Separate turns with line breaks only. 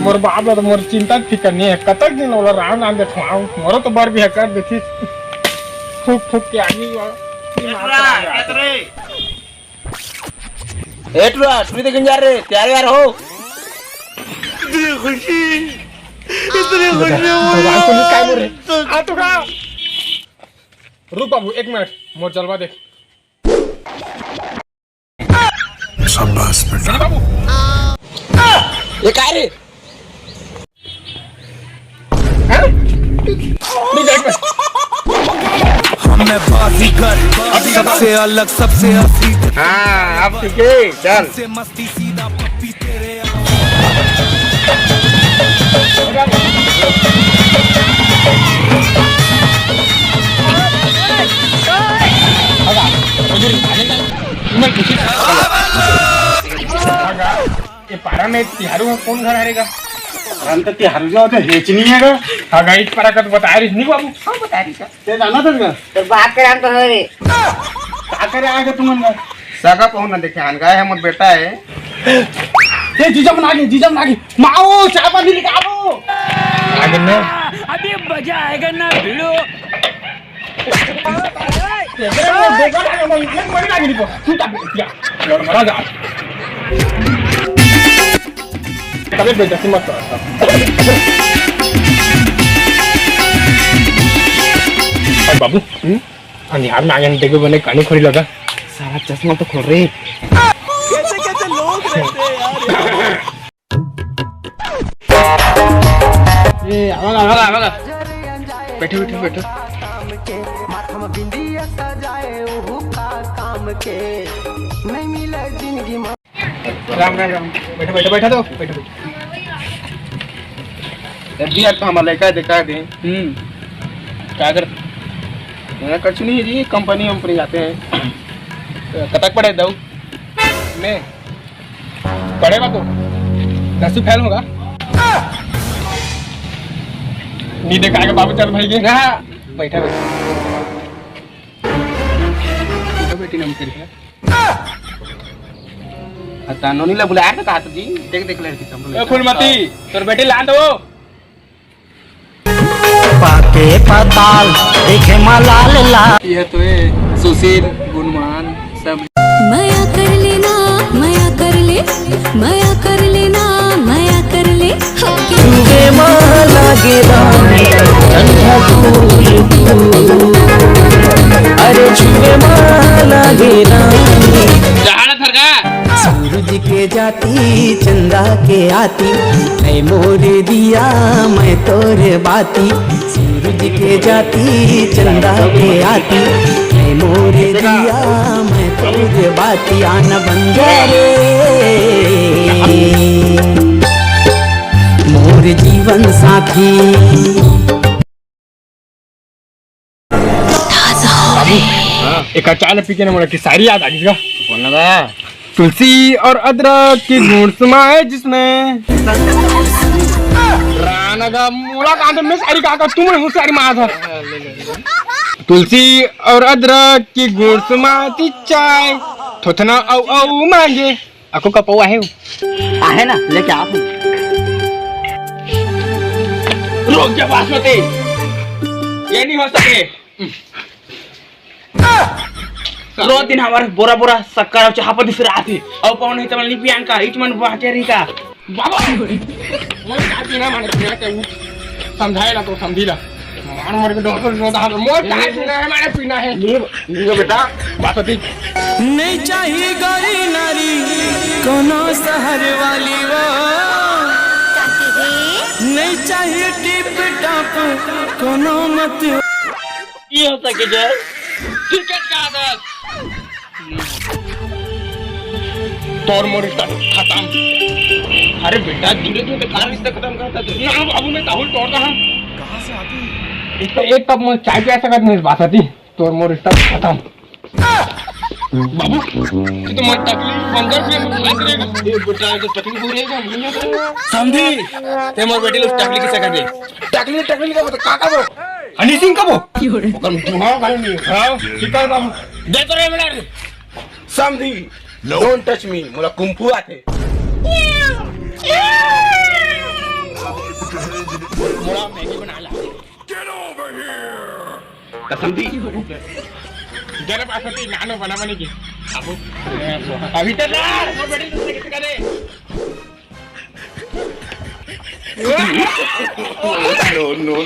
मोर बाप तो मोर चिंता ठीक नहीं है कतक दिन वाला राम नाम देखो मोरो तो बार भी है कर देखी फूक फूक के आनी
एटरा तू देखन जा रे तैयार यार हो इतनी खुशी
भगवान को नहीं काय मोर आ तो का रुक बाबू एक मिनट मोर जलवा देख
शाबाश बेटा
बाबू
ये काय रे
हमें बाजीगर सबसे अलग सबसे असली
हाँ अब ठीक है चल
से मस्ती सीधा पप्पी तेरे
ये पारा में तिहारू कौन घर आएगा
अंत तिहारू जाओ तो हेच नहीं है
हाँ गाइस पारा का तो बता रही नहीं बाबू हाँ बता रही का
ते जाना था का
तो बात करे हम तो है रे
का करे आगे तुम अंदर
सगा पहुंच ना देखे आन गए हम बेटा है
ये जीजा बना के माओ चाय पानी लेके आओ
आगे में
अभी मजा आएगा ना भिड़ो
बाबू अंधियार में आगे देखे बने कानू खोरी लगा
सारा चश्मा तो खोल रही
कैसे कैसे लोग रहते हैं यार
ये आवागा बैठो बैठो बैठो
राम राम राम बैठो बैठो बैठो तो बैठो
अभी यार तो हमारा लड़का देखा दे क्या कर मैं कुछ नहीं जी कंपनी जाते हैं
कतक पड़े दो मैं पड़ेगा तो 10 फैल होगा नहीं देखाएगा बाबू चल भाई के
बैठा बेटी नम कर आता नोनी ला बुलाया था कहा जी देख देख लड़की सब
फूलमती तोर बेटी ला दो
पाके पताल देखे मलाल ला
ये तो है सुशील गुणमान सब
माया कर लेना माया कर ले माया कर लेना माया कर ले
तुझे माला गिरा अरे छुए माला गिरा सूरज के जाती चंदा के आती ऐ मोर दिया मैं तोरे बाती सूरज के जाती चंदा के आती ऐ मोर दिया मैं तोरे बाती आन बंदरे मोर जीवन साथी
एक अचानक पी के ना मुझे की सारी याद आ गई बोलना था तुलसी और अदरक की गुण समाए जिसमें राना का मोला कहाँ मैं सारी कहा तुमने मुझसे सारी मार था तुलसी और अदरक की गुण समाती चाय थोथना औ मांगे आपको का पौआ है
आहे ना लेके आप
रोक जा बासमती ये नहीं हो सके
रोज दिन हमारे बोरा बोरा सक्कर चाह पर दिस रहा थी और कौन है तमल लिपियान का इच मन बाटे रही का
बाबा मैं काटी ना माने पीना के समझाएला तो समझीला मान मर के डॉक्टर ने कहा मोर काहे पीना है माने पीना है ये बेटा बासमती
नहीं चाहिए गौरी नारी कोनो शहर वाली वो नहीं चाहिए टिप टॉप कोनो मत
ये हो सके जय
क्रिकेट का आदत तोर मोर रिश्ता खत्म अरे बेटा धीरे धीरे कहाँ रिश्ता खत्म करता तू ना बाबू मैं ताहुल तोड़ कहाँ से आती एक कप में चाय पिया सकत नहीं बात आती तोर मोर रिश्ता खत्म बाबू ये तो मन तकलीफ बंदर से मत करेगा ये बेटा तो तकलीफ हो रहेगा समझी ते मोर बेटी लोग तकलीफ की सकत दे तकलीफ का बता काका वो हनी सिंह कब हो
ओकर दुहा गाने नहीं
हाँ ठीक है बाबू दे तो रे मेरा
समझी डोंट टच मी मोला कुंफू आते
मोला मैगी बना ला
समझी
जरा पास होती नानो बना बने की बाबू अभी तो ना वो बड़ी दूसरे किसी का दे
no.